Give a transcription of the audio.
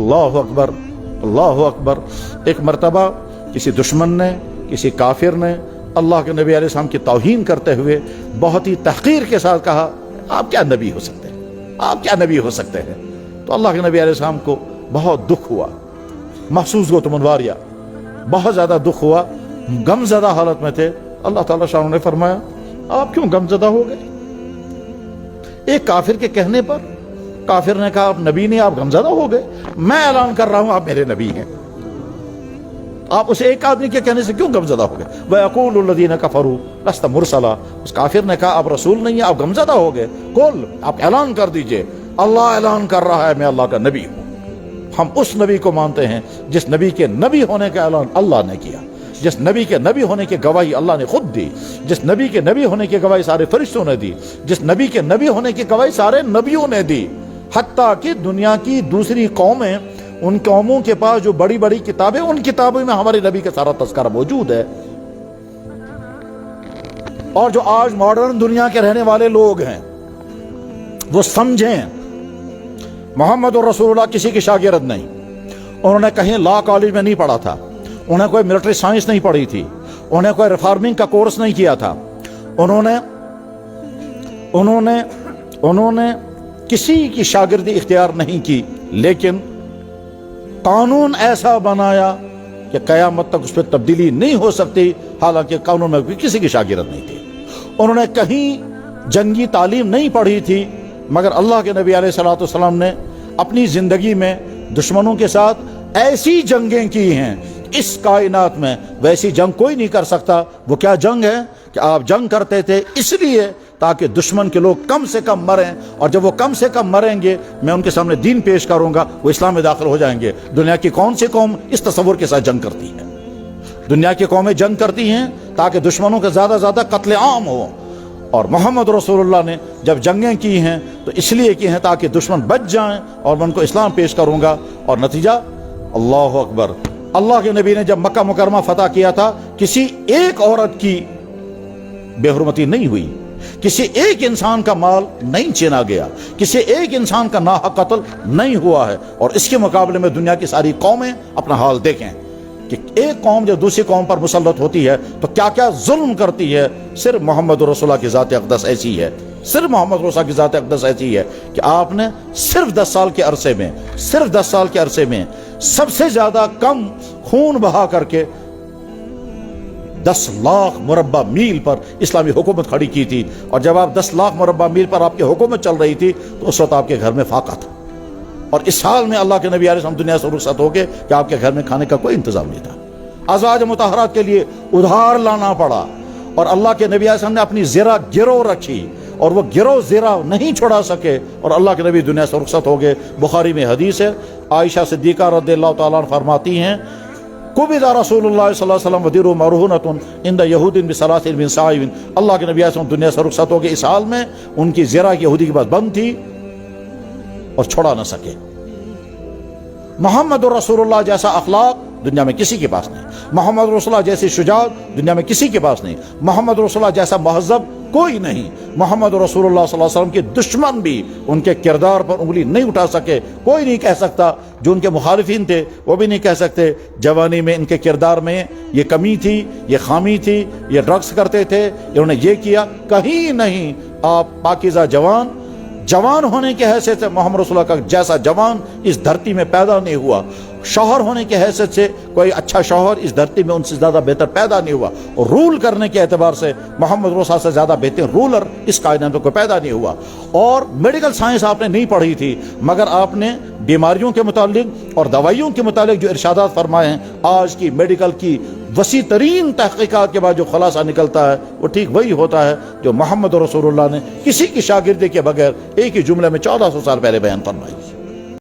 अल्लाह अकबर, अल्लाह अकबर। एक मरतबा किसी दुश्मन ने, किसी काफिर ने अल्लाह के नबी अलैहि सलाम की तौहीन करते हुए बहुत ही तहकीर के साथ कहा, आप क्या नबी हो सकते हैं, आप क्या नबी हो सकते हैं। तो अल्लाह के नबी अलैहि सलाम को बहुत दुख हुआ, महसूस गो तुमनवारिया, बहुत ज़्यादा दुख हुआ, गमज़दा हालत में थे। अल्लाह ताला शाह ने फरमाया, आप क्यों गमज़दा हो गए। एक काफिर के कहने पर काफिर ने कहा, आप नबी नहीं, आप गमज़दा हो गए। मैं ऐलान कर रहा हूं आप मेरे नबी हैं, आप उस एक आदमी के कहने से क्यों गमज़दा हो गए। वयक़ूलुल्लज़ीना कफ़रू लस्त मुरसला, उस काफिर ने कहा, आप रसूल नहीं है, आप गमज़दा हो गए। कुल, आप ऐलान कर दीजिए, अल्लाह ऐलान कर रहा है, मैं अल्लाह का नबी हूं। हम उस नबी को मानते हैं जिस नबी के नबी होने का ऐलान अल्लाह ने किया, जिस नबी के नबी होने की गवाही अल्लाह ने खुद दी, जिस नबी के नबी होने की गवाही सारे फरिश्तों ने दी, जिस नबी के नबी होने की गवाही सारे नबियों ने दी। हत्ता कि दुनिया की दूसरी कौमें, उन कौमों के पास जो बड़ी बड़ी किताबें, उन किताबों में हमारे नबी का सारा तज़किरा मौजूद है। और जो आज मॉडर्न दुनिया के रहने वाले लोग हैं वो समझें, मोहम्मद और रसूलुल्लाह किसी के शागिर्द नहीं, उन्होंने कहीं लॉ कॉलेज में नहीं पढ़ा था, उन्हें कोई मिलिट्री साइंस नहीं पढ़ी थी, उन्हें कोई रिफॉर्मिंग का कोर्स नहीं किया था, उन्होंने किसी की शागिर्दी इख्तियार नहीं की, लेकिन कानून ऐसा बनाया कि कयामत तक उस पर तब्दीली नहीं हो सकती। हालांकि कानून में किसी की शागिर्द नहीं थी। उन्होंने कहीं जंगी तालीम नहीं पढ़ी थी, मगर अल्लाह के नबी अलैहिस्सलातु वस्सलाम ने अपनी जिंदगी में दुश्मनों के साथ ऐसी जंगें की हैं, इस कायनात में वैसी जंग कोई नहीं कर सकता। वो क्या जंग है कि आप जंग करते थे इसलिए ताकि दुश्मन के लोग कम से कम मरें, और जब वो कम से कम मरेंगे मैं उनके सामने दीन पेश करूंगा, वो इस्लाम में दाखिल हो जाएंगे। दुनिया की कौन सी कौम इस तस्वुर के साथ जंग करती है। दुनिया की कौमें जंग करती हैं ताकि दुश्मनों का ज़्यादा ज़्यादा कत्ले आम हो, और मोहम्मद रसूलुल्लाह ने जब जंगें की हैं तो इसलिए की हैं ताकि दुश्मन बच जाएं, और मैं उनको इस्लाम पेश करूंगा। और नतीजा, अल्लाह अकबर, अल्लाह के नबी ने जब मक्का मुकरमा फतह किया था, किसी एक औरत की बेहुरमती नहीं हुई, किसी एक इंसान का माल नहीं छीना गया, किसी एक इंसान का नाहक कत्ल नहीं हुआ है। और इसके मुकाबले में दुनिया की सारी कौमें अपना हाल देखें कि एक कौम जब दूसरी कौम पर मुसल्लत होती है तो क्या क्या जुल्म करती है। सिर्फ मोहम्मद रसूलुल्लाह की ज़ात अक़दस ऐसी है, सिर्फ मोहम्मद रसूलुल्लाह की ज़ात अक़दस ऐसी है कि आपने सिर्फ 10 साल के अरसे में, सिर्फ 10 साल के अरसे में सबसे ज्यादा कम खून बहा करके 10 लाख मुरब्बा मील पर इस्लामी हुकूमत खड़ी की थी। और जब आप 10 लाख मुरब्बा मील पर आपकी हुकूमत चल रही थी तो उस वक्त आपके घर में फाका था, और इस साल में अल्लाह के नबी अलैहि सलाम दुनिया से रुखसत हो गए कि आपके घर में खाने का कोई इंतजाम नहीं था। अज़वाज मुतहरात के लिए उधार लाना पड़ा, और अल्लाह के नबी अलैहि सलाम ने अपनी ज़िरा गिरो रखी, और वो गिरो ज़िरा नहीं छुड़ा सके, और अल्लाह के नबी दुनिया से रुखसत हो गए। बुखारी में हदीस है, आयशा सिद्दीक़ा रज़ियल्लाहु ताला अन्हा फरमाती हैं, कुबिदा रसूलुल्लाह सल्लल्लाहु अलैहि वसल्लम वदीरु मरहूनतुन इंद यहूदिन बिसलासिन मिन साइबिन। अल्लाह के नबी अलैहि सलाम दुनिया से रुखसत हो गए, इस हाल में उनकी ज़िरा यहूदी के पास बंद थी और छोड़ा न सके। मोहम्मद रसूलुल्लाह जैसा अखलाक दुनिया में किसी के पास नहीं, मोहम्मद रसूलुल्लाह जैसी शुजाअत दुनिया में किसी के पास नहीं, मोहम्मद रसूलुल्लाह जैसा महज़ब कोई नहीं। मोहम्मद रसूलुल्लाह सल्लल्लाहु अलैहि वसल्लम के दुश्मन भी उनके किरदार पर उंगली नहीं उठा सके। कोई नहीं कह सकता, जो उनके मुखालिफिन थे वो भी नहीं कह सकते जवानी में इनके किरदार में ये कमी थी, ये खामी थी, ये ड्रग्स करते थे, इन्होंने ये किया, कहीं नहीं। आप पाकीज़ा जवान होने के हैसियत से मोहम्मद रसूलुल्लाह का जैसा जवान इस धरती में पैदा नहीं हुआ, शौहर होने के हैसियत से कोई अच्छा शौहर इस धरती में उनसे ज़्यादा बेहतर पैदा नहीं हुआ, और रूल करने के एतबार से मोहम्मद रसूलुल्लाह से ज़्यादा बेहतर रूलर इस कायनात में कोई पैदा नहीं हुआ। और मेडिकल साइंस आपने नहीं पढ़ी थी, मगर आपने बीमारियों के मुतालिक और दवाइयों के मुतालिक जो इरशादात फरमाए हैं, आज की मेडिकल की वसी तरीन तहकीकात के बाद जो खुलासा निकलता है वो ठीक वही होता है जो मोहम्मद रसूलुल्लाह ने किसी की शागिर्दी के बगैर एक ही जुमले में 1400 साल पहले बयान फरमाई।